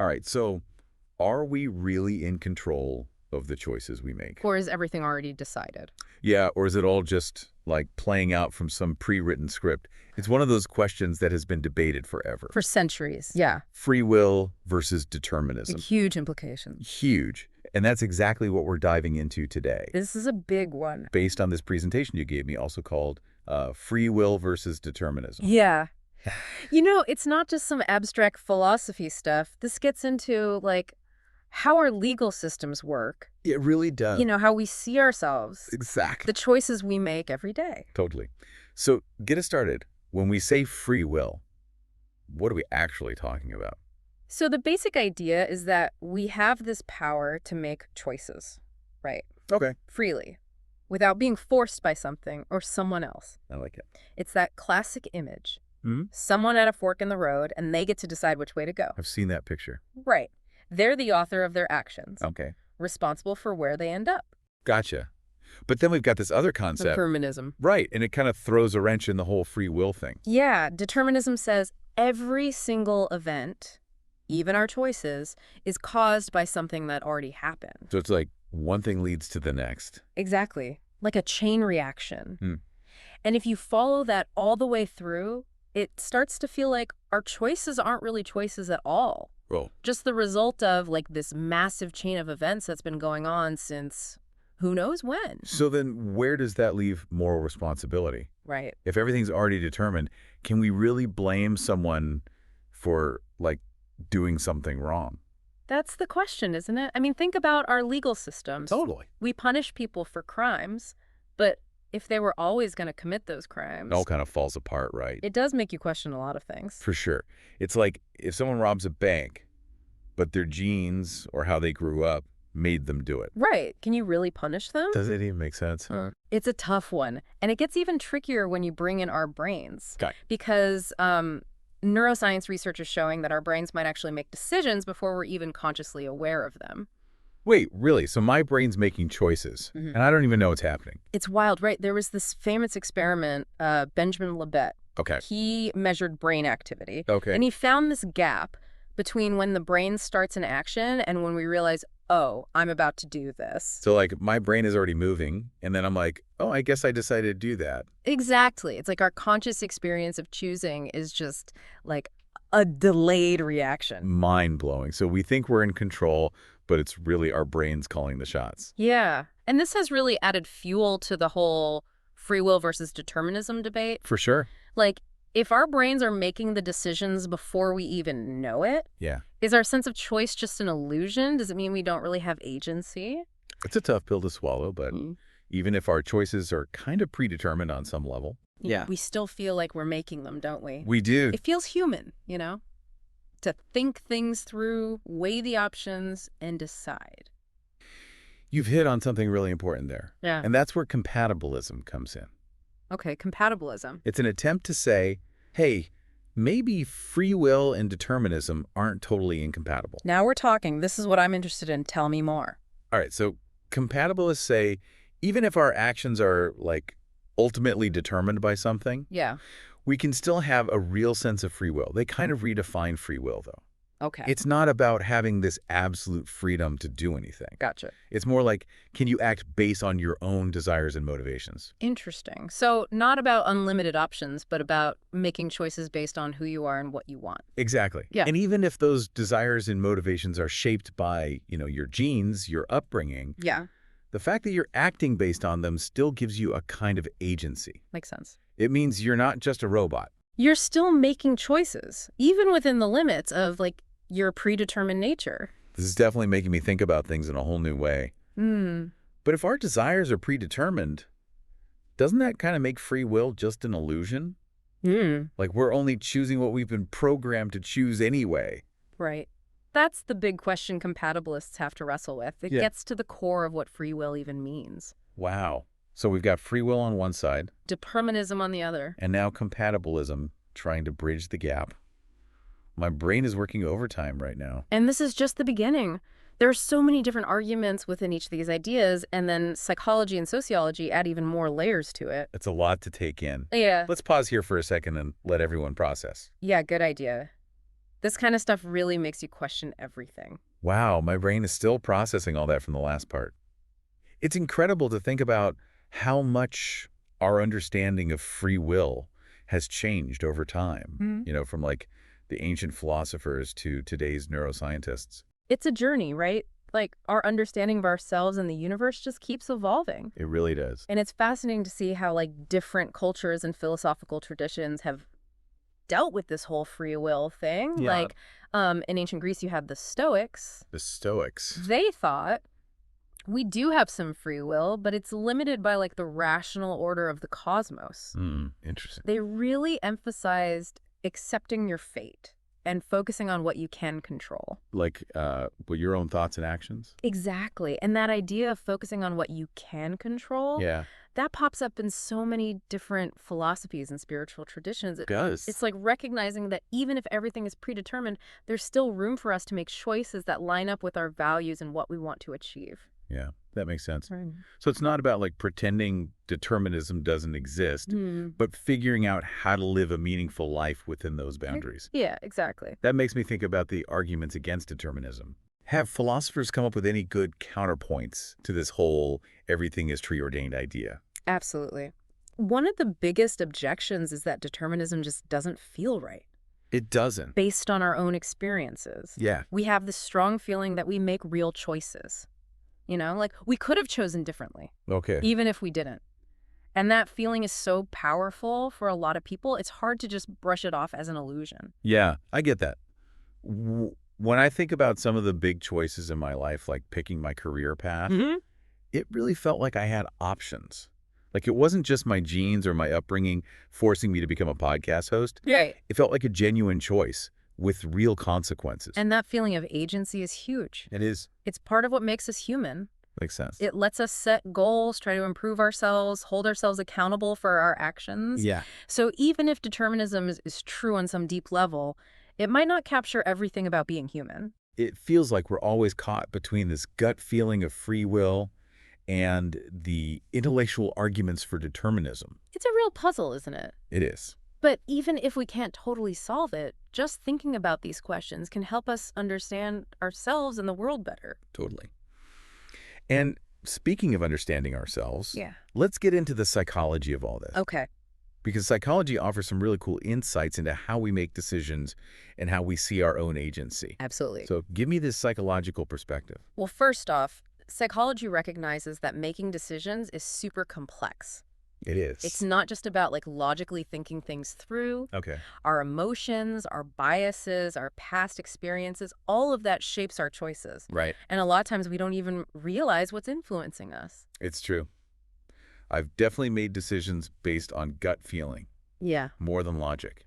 All right, so are we really in control of the choices we make? Or is everything already decided? Yeah, or is it all just like playing out from some pre-written script? It's one of those questions that has been debated forever. For centuries. Yeah. Free will versus Like determinism. huge implications. Huge. And that's exactly what we're diving into today, This is a big one. based on this presentation you gave me, also called Free Will versus Determinism. Yeah. You know, it's not just some abstract philosophy stuff. This gets into, like, how our legal systems work. It really does. You know, how we see ourselves. Exactly. The choices we make every day. Totally. So get us started. When we say free will, what are we actually talking about? So the basic idea is that we have this power to make choices, right? Okay. Freely, without being forced by something or someone else. I like it. It's that classic image. Hmm? Someone at a fork in the road, and they get to decide which way to go. I've seen that picture. Right. They're the author of their actions, Okay. responsible for where they end up. Gotcha. But then we've got this other concept. Determinism. Right, and it kind of throws a wrench in the whole free will thing. Yeah, determinism says every single event, even our choices, is caused by something that already happened. So it's like one thing leads to the next. Exactly. Like a chain reaction. Hmm. And if you follow that all the way through, it starts to feel like our choices aren't really choices at all. Oh. Just the result of, like, this massive chain of events that's been going on since who knows when. So then where does that leave moral responsibility? Right. If everything's already determined, can we really blame someone for, like, doing something wrong? That's the question, isn't it? I mean, think about our legal systems. Totally. We punish people for crimes, but if they were always going to commit those crimes, It all kind of falls apart, right? it does make you question a lot of things. For sure. It's like if someone robs a bank, but their genes or how they grew up made them do it. Right. Can you really punish them? Does it even make sense? It's a tough one. And it gets even trickier when you bring in our brains. Okay. Because neuroscience research is showing that our brains might actually make decisions before we're even consciously aware of them. Wait, really? So my brain's making choices, and I don't even know what's happening. It's wild, right? There was this famous experiment, Benjamin Libet. Okay. He measured brain activity. Okay. And he found this gap between when the brain starts an action and when we realize, oh, I'm about to do this. So, like, my brain is already moving, and then I'm like, oh, I guess I decided to do that. Exactly. It's like our conscious experience of choosing is just like a delayed reaction. Mind-blowing. So we think we're in control, but it's really our brains calling the shots. Yeah. And this has really added fuel to the whole free will versus determinism debate. For sure. Like, if our brains are making the decisions before we even know it, Yeah. is our sense of choice just an illusion? Does it mean we don't really have agency? It's a tough pill to swallow, but even if our choices are kind of predetermined on some level. Yeah. We still feel like we're making them, don't we? We do. It feels human, you know? To think things through, weigh the options, and decide. You've hit on something really important there. Yeah. And that's where compatibilism comes in. Okay, compatibilism. It's an attempt to say, hey, maybe free will and determinism aren't totally incompatible. Now we're talking. This is what I'm interested in. Tell me more. All right, so compatibilists say, even if our actions are, like, ultimately determined by something, Yeah. we can still have a real sense of free will. They kind of redefine free will, though. Okay. It's not about having this absolute freedom to do anything. Gotcha. It's more like, can you act based on your own desires and motivations? Interesting. So not about unlimited options, but about making choices based on who you are and what you want. Exactly. Yeah. And even if those desires and motivations are shaped by, your genes, your upbringing, Yeah. the fact that you're acting based on them still gives you a kind of agency. Makes sense. It means you're not just a robot. You're still making choices, even within the limits of, like, your predetermined nature. This is definitely making me think about things in a whole new way. But if our desires are predetermined, doesn't that kind of make free will just an illusion? Like we're only choosing what we've been programmed to choose anyway. Right. That's the big question compatibilists have to wrestle with. It gets to the core of what free will even means. Wow. So we've got free will on one side. Determinism on the other. And now compatibilism, trying to bridge the gap. My brain is working overtime right now. And this is just the beginning. There are so many different arguments within each of these ideas, and then psychology and sociology add even more layers to it. It's a lot to take in. Yeah. Let's pause here for a second and let everyone process. Yeah, good idea. This kind of stuff really makes you question everything. Wow, my brain is still processing all that from the last part. It's incredible to think about how much our understanding of free will has changed over time, from like the ancient philosophers to today's neuroscientists. It's a journey, right? Like, our understanding of ourselves and the universe just keeps evolving. It really does. And it's fascinating to see how, like, different cultures and philosophical traditions have dealt with this whole free will thing. Yeah. Like, in ancient Greece, you had the Stoics. The Stoics. They thought we do have some free will, but it's limited by, like, the rational order of the cosmos. Interesting. They really emphasized accepting your fate and focusing on what you can control. Like, with your own thoughts and actions? Exactly. And that idea of focusing on what you can control, Yeah. that pops up in so many different philosophies and spiritual traditions. It does. It's like recognizing that even if everything is predetermined, there's still room for us to make choices that line up with our values and what we want to achieve. Yeah, that makes sense. Right. So it's not about like pretending determinism doesn't exist, but figuring out how to live a meaningful life within those boundaries. Yeah, exactly. That makes me think about the arguments against determinism. Have philosophers come up with any good counterpoints to this whole everything is preordained idea? Absolutely. One of the biggest objections is that determinism just doesn't feel right. It doesn't. Based on our own experiences. Yeah. We have this strong feeling that we make real choices. Like we could have chosen differently. Okay. Even if we didn't. And that feeling is so powerful for a lot of people, it's hard to just brush it off as an illusion. Yeah, I get that. When I think about some of the big choices in my life, like picking my career path, it really felt like I had options. Like it wasn't just my genes or my upbringing forcing me to become a podcast host. Right. It felt like a genuine choice with real consequences. And that feeling of agency is huge. It is. It's part of what makes us human. Makes sense. It lets us set goals, try to improve ourselves, hold ourselves accountable for our actions. Yeah. So even if determinism is true on some deep level, it might not capture everything about being human. It feels like we're always caught between this gut feeling of free will and the intellectual arguments for determinism. It's a real puzzle, isn't it? It is. But even if we can't totally solve it, just thinking about these questions can help us understand ourselves and the world better. Totally. And speaking of understanding ourselves, Yeah. let's get into the psychology of all this. Okay. Because psychology offers some really cool insights into how we make decisions and how we see our own agency. Absolutely. So give me this psychological perspective. Well, first off, psychology recognizes that making decisions is super complex. It is. It's not just about like logically thinking things through. Okay. Our emotions, our biases, our past experiences, all of that shapes our choices. Right. And a lot of times we don't even realize what's influencing us. It's true. I've definitely made decisions based on gut feeling Yeah. more than logic.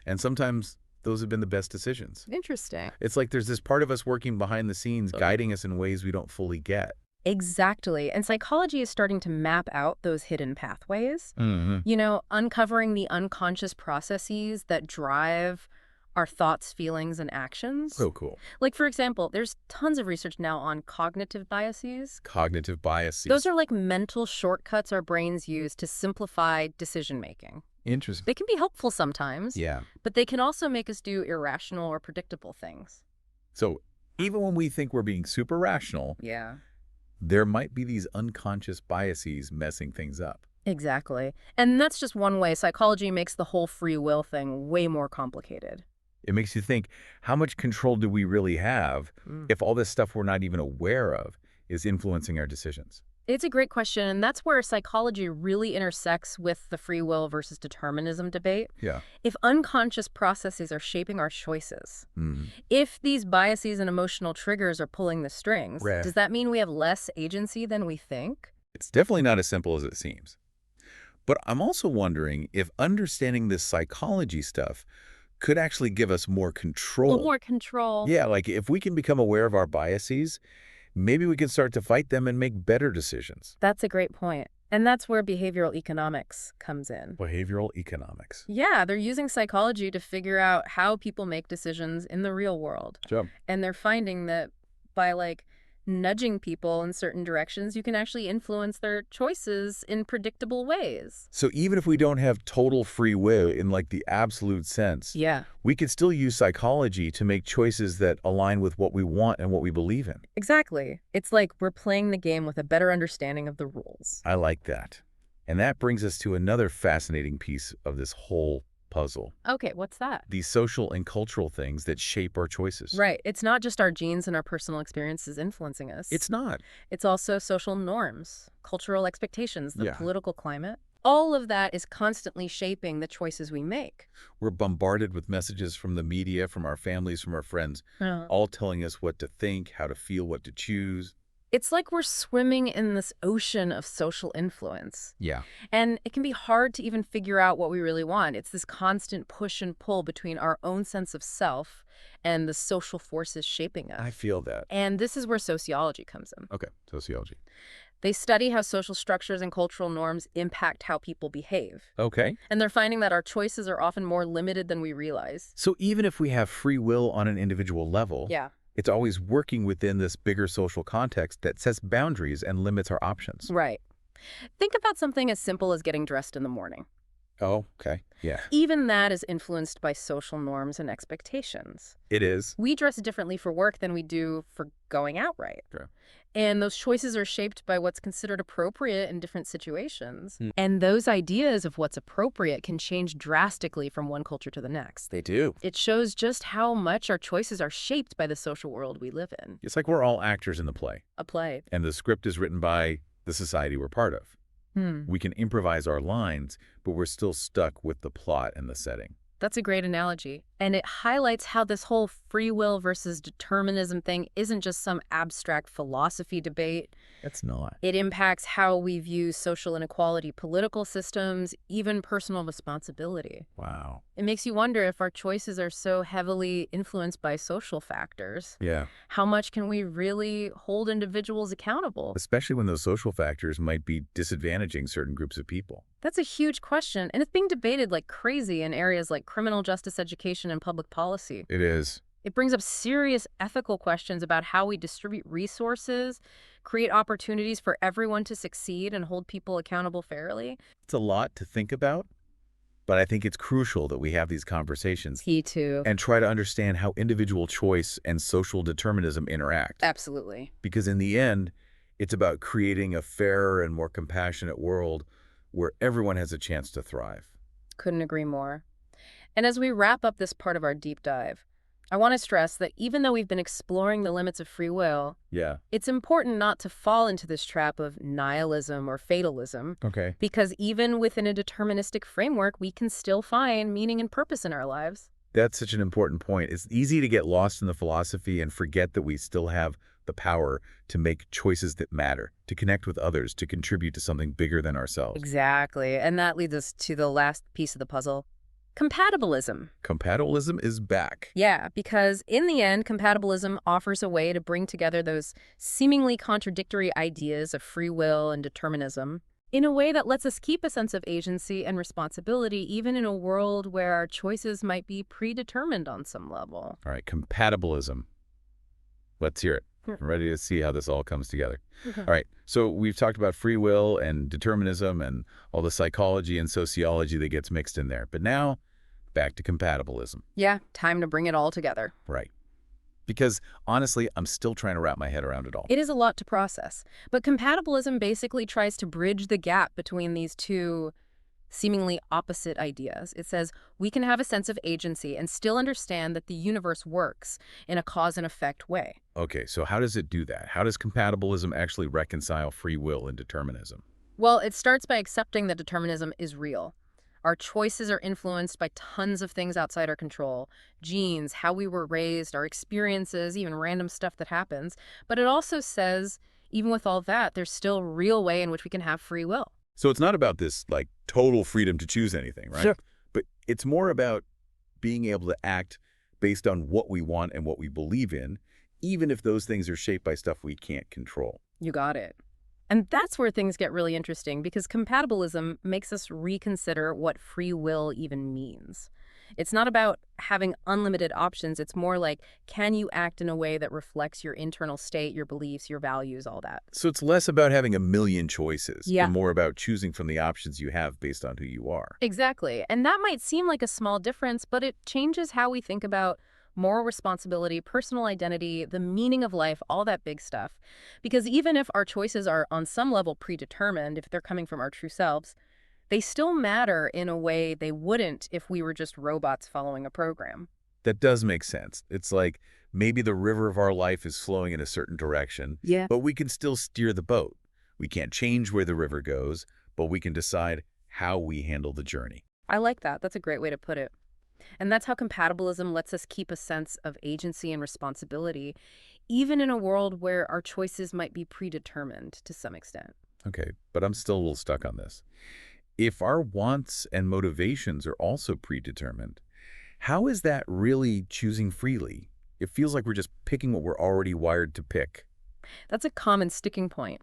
And sometimes those have been the best decisions. Interesting. It's like there's this part of us working behind the scenes, guiding us in ways we don't fully get. Exactly. And psychology is starting to map out those hidden pathways. Uncovering the unconscious processes that drive our thoughts, feelings, and actions. So cool. Like, for example, there's tons of research now on cognitive biases. Cognitive biases. Those are like mental shortcuts our brains use to simplify decision-making. Interesting. They can be helpful sometimes, Yeah. but they can also make us do irrational or predictable things. So even when we think we're being super rational, Yeah. there might be these unconscious biases messing things up. Exactly. And that's just one way. Psychology makes the whole free will thing way more complicated. It makes you think, how much control do we really have if all this stuff we're not even aware of is influencing our decisions? It's a great question, and that's where psychology really intersects with the free will versus determinism debate. Yeah. If unconscious processes are shaping our choices, if these biases and emotional triggers are pulling the strings, Right. does that mean we have less agency than we think? It's definitely not as simple as it seems. But I'm also wondering if understanding this psychology stuff could actually give us more control. More control. Yeah, like if we can become aware of our biases, maybe we can start to fight them and make better decisions. That's a great point. And that's where behavioral economics comes in. Behavioral economics. Yeah, they're using psychology to figure out how people make decisions in the real world. Job. And they're finding that by nudging people in certain directions, you can actually influence their choices in predictable ways. So even if we don't have total free will in like the absolute sense, Yeah. we could still use psychology to make choices that align with what we want and what we believe in. Exactly. It's like we're playing the game with a better understanding of the rules. I like that. And that brings us to another fascinating piece of this whole puzzle. Okay, what's that? These social and cultural things that shape our choices. Right. It's not just our genes and our personal experiences influencing us. It's not. It's also social norms, cultural expectations, the Yeah. political climate. All of that is constantly shaping the choices we make. We're bombarded with messages from the media, from our families, from our friends, all telling us what to think, how to feel, what to choose. It's like we're swimming in this ocean of social influence. Yeah. And it can be hard to even figure out what we really want. It's this constant push and pull between our own sense of self and the social forces shaping us. I feel that. And this is where sociology comes in. Okay, sociology. They study how social structures and cultural norms impact how people behave. Okay. And they're finding that our choices are often more limited than we realize. So even if we have free will on an individual level, Yeah. it's always working within this bigger social context that sets boundaries and limits our options. Right. Think about something as simple as getting dressed in the morning. Oh, okay. Yeah. Even that is influenced by social norms and expectations. It is. We dress differently for work than we do for going out right. Sure. And those choices are shaped by what's considered appropriate in different situations. Hmm. And those ideas of what's appropriate can change drastically from one culture to the next. They do. It shows just how much our choices are shaped by the social world we live in. It's like we're all actors in the play, A play. and the script is written by the society we're part of. We can improvise our lines, but we're still stuck with the plot and the setting. That's a great analogy. And it highlights how this whole free will versus determinism thing isn't just some abstract philosophy debate. It's not. It impacts how we view social inequality, political systems, even personal responsibility. Wow. It makes you wonder, if our choices are so heavily influenced by social factors, Yeah. how much can we really hold individuals accountable? Especially when those social factors might be disadvantaging certain groups of people. That's a huge question, and it's being debated like crazy in areas like criminal justice education and public policy. It is. It brings up serious ethical questions about how we distribute resources, create opportunities for everyone to succeed, and hold people accountable fairly. It's a lot to think about, but I think it's crucial that we have these conversations He too. and try to understand how individual choice and social determinism interact. Absolutely. Because in the end, it's about creating a fairer and more compassionate world where everyone has a chance to thrive. Couldn't agree more. And as we wrap up this part of our deep dive, I want to stress that even though we've been exploring the limits of free will, Yeah. it's important not to fall into this trap of nihilism or fatalism, Okay. because even within a deterministic framework, we can still find meaning and purpose in our lives. That's such an important point. It's easy to get lost in the philosophy and forget that we still have the power to make choices that matter, to connect with others, to contribute to something bigger than ourselves. Exactly. And that leads us to the last piece of the puzzle. Compatibilism. Compatibilism is back. Yeah, because in the end, compatibilism offers a way to bring together those seemingly contradictory ideas of free will and determinism in a way that lets us keep a sense of agency and responsibility, even in a world where our choices might be predetermined on some level. All right, compatibilism. Let's hear it. I'm ready to see how this all comes together. All right, so we've talked about free will and determinism and all the psychology and sociology that gets mixed in there. But now, back to compatibilism. Yeah, time to bring it all together. Right. Because honestly, I'm still trying to wrap my head around it all. It is a lot to process, but compatibilism basically tries to bridge the gap between these two seemingly opposite ideas. It says we can have a sense of agency and still understand that the universe works in a cause and effect way. Okay, so how does it do that? How does compatibilism actually reconcile free will and determinism? Well, it starts by accepting that determinism is real. Our choices are influenced by tons of things outside our control. Genes, how we were raised, our experiences, even random stuff that happens. But it also says, even with all that, there's still a real way in which we can have free will. So it's not about this, like, total freedom to choose anything, right? Sure. But it's more about being able to act based on what we want and what we believe in, even if those things are shaped by stuff we can't control. You got it. And that's where things get really interesting, because compatibilism makes us reconsider what free will even means. It's not about having unlimited options. It's more like, can you act in a way that reflects your internal state, your beliefs, your values, all that? So it's less about having a million choices Yeah. and more about choosing from the options you have based on who you are. Exactly. And that might seem like a small difference, but it changes how we think about moral responsibility, personal identity, the meaning of life, all that big stuff. Because even if our choices are on some level predetermined, if they're coming from our true selves, they still matter in a way they wouldn't if we were just robots following a program. That does make sense. It's like maybe the river of our life is flowing in a certain direction, Yeah. but we can still steer the boat. We can't change where the river goes, but we can decide how we handle the journey. I like that. That's a great way to put it. And that's how compatibilism lets us keep a sense of agency and responsibility, even in a world where our choices might be predetermined to some extent. Okay, but I'm still a little stuck on this. If our wants and motivations are also predetermined, how is that really choosing freely? It feels like we're just picking what we're already wired to pick. That's a common sticking point.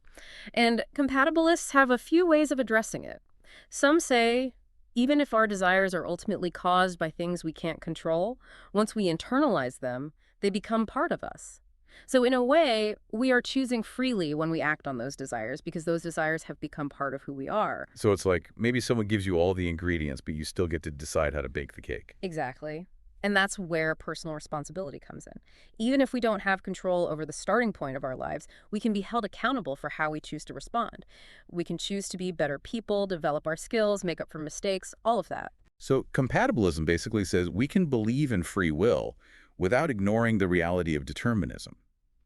And compatibilists have a few ways of addressing it. Some say, even if our desires are ultimately caused by things we can't control, once we internalize them, they become part of us. So in a way, we are choosing freely when we act on those desires because those desires have become part of who we are. So it's like maybe someone gives you all the ingredients, but you still get to decide how to bake the cake. Exactly. And that's where personal responsibility comes in. Even if we don't have control over the starting point of our lives, we can be held accountable for how we choose to respond. We can choose to be better people, develop our skills, make up for mistakes, all of that. So compatibilism basically says we can believe in free will without ignoring the reality of determinism.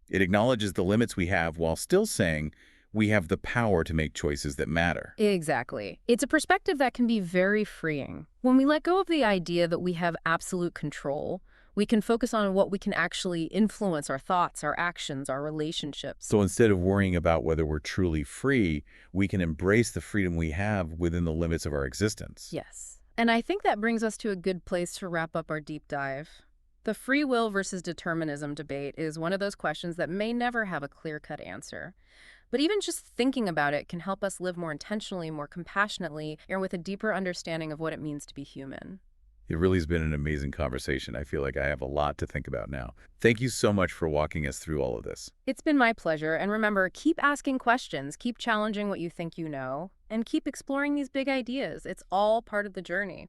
It acknowledges the limits we have while still saying we have the power to make choices that matter. Exactly. It's a perspective that can be very freeing. When we let go of the idea that we have absolute control, we can focus on what we can actually influence: our thoughts, our actions, our relationships. So instead of worrying about whether we're truly free, we can embrace the freedom we have within the limits of our existence. Yes. And I think that brings us to a good place to wrap up our deep dive. The free will versus determinism debate is one of those questions that may never have a clear-cut answer. But even just thinking about it can help us live more intentionally, more compassionately, and with a deeper understanding of what it means to be human. It really has been an amazing conversation. I feel like I have a lot to think about now. Thank you so much for walking us through all of this. It's been my pleasure, and remember, keep asking questions, keep challenging what you think you know, and keep exploring these big ideas. It's all part of the journey.